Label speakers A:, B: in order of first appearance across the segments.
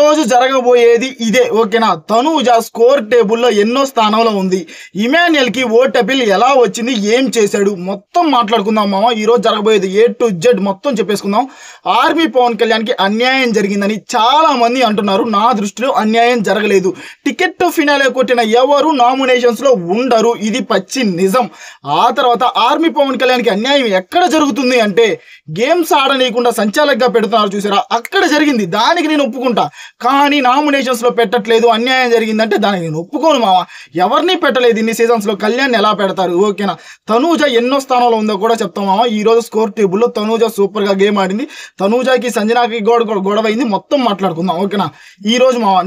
A: రోజు జరగబోయేది ఇదే ఓకేనా. తనూజ స్కోర్ టేబుల్లో ఎన్నో స్థానంలో ఉంది, ఇమాన్యుయల్కి ఓట్ అపీల్ ఎలా వచ్చింది, ఏం చేశాడు మొత్తం మాట్లాడుకుందాం మామ. ఈరోజు జరగబోయేది A to Z మొత్తం చెప్పేసుకుందాం. ఆర్మీ పవన్ కళ్యాణ్కి అన్యాయం జరిగిందని చాలా మంది అంటున్నారు. నా దృష్టిలో అన్యాయం జరగలేదు. టికెట్ టు ఫినాలే కొట్టిన ఎవరు నామినేషన్స్లో ఉండరు, ఇది పచ్చి నిజం. ఆ తర్వాత ఆర్మీ పవన్ కళ్యాణ్కి అన్యాయం ఎక్కడ జరుగుతుంది అంటే గేమ్స్ ఆడనీయకుండా సంచాలకుగా పెడుతున్నారు చూసారా, అక్కడ జరిగింది. దానికి నేను ఒప్పుకుంటా. కానీ నామినేషన్స్లో పెట్టట్లేదు, అన్యాయం జరిగిందంటే దానికి నేను ఒప్పుకోను మామ. ఎవరిని పెట్టలేదు ఇన్ని సీజన్స్లో, కళ్యాణ్ ఎలా పెడతారు ఓకేనా. తనూజ ఎన్నో స్థానంలో ఉందో కూడా చెప్తాం మామ. ఈరోజు స్కోర్ టేబుల్లో తనూజ సూపర్గా గేమ్ ఆడింది. తనూజకి సంజనాకి గొడవ అయింది, మొత్తం మాట్లాడుకుందాం ఓకేనా. ఈ రోజు మామ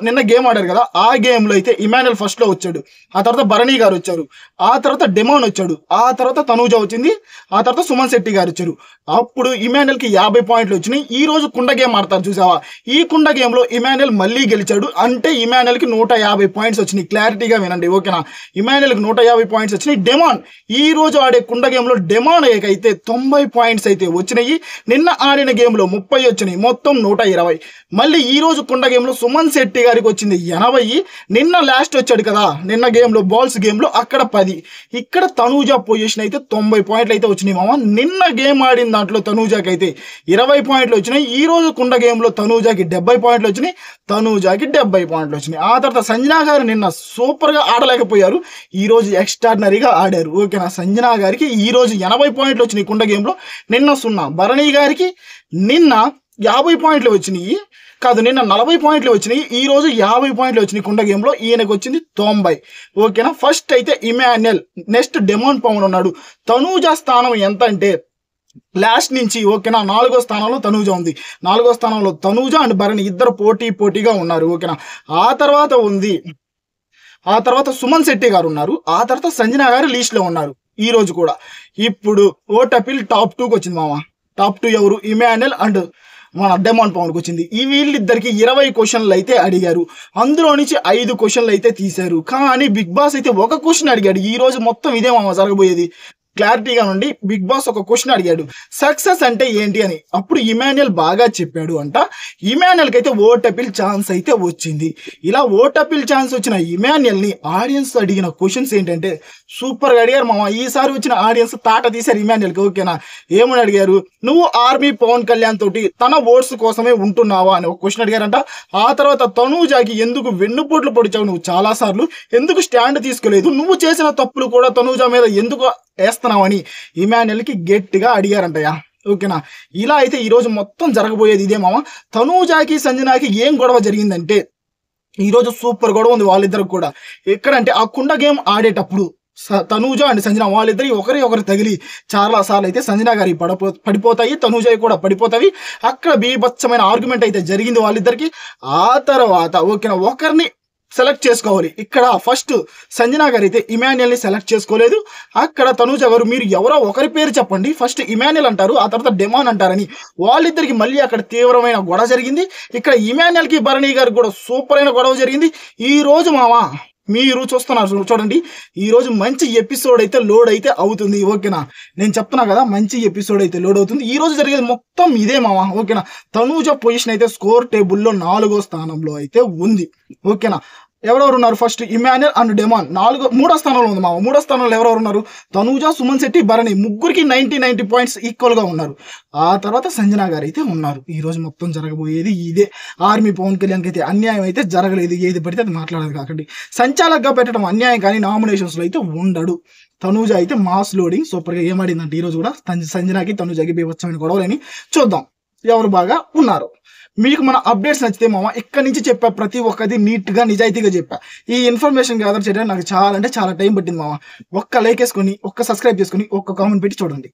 A: నిన్న గేమ్ ఆడారు కదా, ఆ గేమ్లో అయితే ఇమాన్యుయల్ ఫస్ట్లో వచ్చాడు, ఆ తర్వాత భరణి గారు వచ్చారు, ఆ తర్వాత డెమాన్ వచ్చాడు, ఆ తర్వాత తనూజ వచ్చింది, ఆ తర్వాత సుమన్ శెట్టి గారు వచ్చారు. అప్పుడు ఇమాన్యుయల్కి 50 పాయింట్లు వచ్చినాయి. ఈ రోజు కుండ గేమ్ ఆడతారు చూసావా, ఈ కుండ గేమ్లో ఇమాన్యుయల్ మళ్ళీ గెలిచాడు. అంటే ఇమాన్యుయల్కి 150 పాయింట్స్ వచ్చినాయి. క్లారిటీగా వినండి ఓకేనా. ఇమాన్యుయల్కి 150 పాయింట్స్ వచ్చినాయి. డెమాన్ ఈ రోజు ఆడే కుండ గేమ్లో డెమాన్ అయితే 90 పాయింట్స్ అయితే వచ్చినాయి. నిన్న ఆడిన గేమ్లో 30 వచ్చినాయి, మొత్తం 120. మళ్ళీ ఈ రోజు కుండ గేమ్లో సుమన్ శెట్టి గారికి వచ్చింది 80. నిన్న లాస్ట్ వచ్చాడు కదా నిన్న గేమ్లో బాల్స్ గేమ్లో, అక్కడ 10. ఇక్కడ తనూజ పొజిషన్ అయితే 90 పాయింట్లు అయితే వచ్చినాయి మామ. నిన్న గేమ్ ఆడిన దాంట్లో తనూజకి అయితే 20 పాయింట్లు వచ్చినాయి. ఈ రోజు కుండ గేమ్లో తనూజకి 70 పాయింట్లు వచ్చినాయి, తనూజకి 70 పాయింట్లు వచ్చినాయి. ఆ తర్వాత సంజనా గారు నిన్న సూపర్గా ఆడలేకపోయారు, ఈ రోజు ఎక్స్ట్రాడినరీగా ఆడారు ఓకేనా. సంజనా గారికి ఈ రోజు 80 పాయింట్లు వచ్చినాయి కుండ గేమ్లో, నిన్న 0. భరణి గారికి నిన్న 50 పాయింట్లు వచ్చినాయి, కాదు నిన్న 40 పాయింట్లు వచ్చినాయి, ఈ రోజు 50 పాయింట్లు వచ్చినాయి కుండ గేమ్లో. ఈయనకు వచ్చింది 90 ఓకేనా. ఫస్ట్ అయితే ఇమాన్యుయల్, నెక్స్ట్ డెమాన్ పవన్ ఉన్నాడు. తనూజ స్థానం ఎంత అంటే లాస్ట్ నుంచి ఓకేనా 4వ స్థానంలో తనూజ ఉంది. 4వ స్థానంలో తనూజ అండ్ భరణి ఇద్దరు పోటీగా ఉన్నారు ఓకేనా. ఆ తర్వాత సుమన్ శెట్టి గారు ఉన్నారు, ఆ తర్వాత సంజనా గారు లీస్ట్లో ఉన్నారు ఈ రోజు కూడా. ఇప్పుడు ఓట్ అపీల్ టాప్ 2కి వచ్చింది మామ. టాప్ 2 ఎవరు, ఇమాన్యుయల్ అండ్ మన డెమాన్ పవన్కి వచ్చింది. ఈ వీళ్ళిద్దరికి 20 క్వశ్చన్లు అయితే అడిగారు, అందులో నుంచి 5 క్వశ్చన్లు అయితే తీశారు. కానీ బిగ్ బాస్ అయితే ఒక క్వశ్చన్ అడిగాడు. ఈ రోజు మొత్తం ఇదే మామ జరగబోయేది. క్లారిటీగా నుండి బిగ్ బాస్ ఒక క్వశ్చన్ అడిగాడు, సక్సెస్ అంటే ఏంటి అని. అప్పుడు ఇమాన్యుయల్ బాగా చెప్పాడు అంట. ఇమాన్యుయల్కి అయితే ఓట్ అపీల్ ఛాన్స్ అయితే వచ్చింది. ఇలా ఓట్ అపీల్ ఛాన్స్ వచ్చిన ఇమాన్యుయల్ని ఆడియన్స్ అడిగిన క్వశ్చన్స్ ఏంటంటే సూపర్గా అడిగారు మామ. ఈసారి వచ్చిన ఆడియన్స్ తాట తీశారు ఇమాన్యుయల్కి ఓకేనా. ఏమని అడిగారు, నువ్వు ఆర్మీ పవన్ కళ్యాణ్ తోటి తన ఓట్స్ కోసమే ఉంటున్నావా అని ఒక క్వశ్చన్ అడిగారంట. ఆ తర్వాత తనూజకి ఎందుకు వెన్నుపోట్లు పొడిచావు నువ్వు చాలాసార్లు, ఎందుకు స్టాండ్ తీసుకోలేదు, నువ్వు చేసిన తప్పులు కూడా తనూజ మీద ఎందుకు వేస్తున్నావని ఇమాన్యుయల్కి గట్టిగా అడిగారంటయ్యా ఓకేనా. ఇలా అయితే ఈరోజు మొత్తం జరగబోయేది ఇదే మామ. తనూజకి సంజనాకి ఏం గొడవ జరిగిందంటే ఈరోజు సూపర్ గొడవ ఉంది వాళ్ళిద్దరికి కూడా. ఎక్కడంటే ఆ కుండ గేమ్ ఆడేటప్పుడు తనూజ అండ్ సంజన వాళ్ళిద్దరికి ఒకరు తగిలి చాలా సార్లు అయితే సంజన గారి పడిపోతాయి, తనూజ కూడా పడిపోతాయి. అక్కడ బీభత్సమైన ఆర్గ్యుమెంట్ అయితే జరిగింది వాళ్ళిద్దరికి. ఆ తర్వాత ఓకేనా ఒకరిని సెలెక్ట్ చేసుకోవాలి. ఇక్కడ ఫస్ట్ సంజనా గారు అయితే ఇమాన్యుయల్ని సెలెక్ట్ చేసుకోలేదు. అక్కడ తనూజ గారు మీరు ఎవరో ఒకరి పేరు చెప్పండి, ఫస్ట్ ఇమాన్యుయల్ అంటారు, ఆ తర్వాత డెమాన్ అంటారని వాళ్ళిద్దరికి మళ్ళీ అక్కడ తీవ్రమైన గొడవ జరిగింది. ఇక్కడ ఇమాన్యుయల్కి భరణి గారికి కూడా సూపర్ అయిన గొడవ జరిగింది. ఈ రోజు మామ మీరు చూస్తున్నారు చూడండి, ఈరోజు మంచి ఎపిసోడ్ అయితే లోడ్ అయితే అవుతుంది ఓకేనా. నేను చెప్తున్నా కదా మంచి ఎపిసోడ్ అయితే లోడ్ అవుతుంది. ఈ రోజు జరిగేది మొత్తం ఇదే మామ ఓకేనా. తనూజ పొజిషన్ అయితే స్కోర్ టేబుల్లో 4వ స్థానంలో అయితే ఉంది ఓకేనా. ఎవరెవరు ఉన్నారు, ఫస్ట్ ఇమాన్యుయల్ అండ్ డెమాన్ 3వ స్థానంలో ఉంది మామ. 3వ స్థానంలో ఎవరెవరు ఉన్నారు, తనూజ, సుమన్ శెట్టి, భరణి, ముగ్గురికి 90 పాయింట్స్ ఈక్వల్గా ఉన్నారు. ఆ తర్వాత సంజనా గారు అయితే ఉన్నారు. ఈ రోజు మొత్తం జరగబోయేది ఇదే. ఆర్మీ పవన్ కళ్యాణ్కి అయితే అన్యాయం అయితే జరగలేదు, ఏది పడితే అది మాట్లాడదు కాకండి. సంచాలకుగా పెట్టడం అన్యాయం, కానీ నామినేషన్స్లో అయితే ఉండడు. తనూజ అయితే మాస్ లోడింగ్ సూపర్గా ఏమాడిందంటే ఈరోజు కూడా సంజనాకి తనూజకి బీభత్సమైన గొడవలని. చూద్దాం ఎవరు బాగా ఉన్నారు. మీకు మన అప్డేట్స్ నచ్చితే మామ ఇక్కడి నుంచి చెప్పా, ప్రతి ఒక్కది నీట్గా నిజాయితీగా చెప్పా. ఈ ఇన్ఫర్మేషన్ గ్యాదర్ చేయడానికి నాకు చాలా టైం పట్టింది మామ. ఒక్క లైక్ వేసుకొని, ఒక్క సబ్స్క్రైబ్ చేసుకొని, ఒక్క కామెంట్ పెట్టి చూడండి.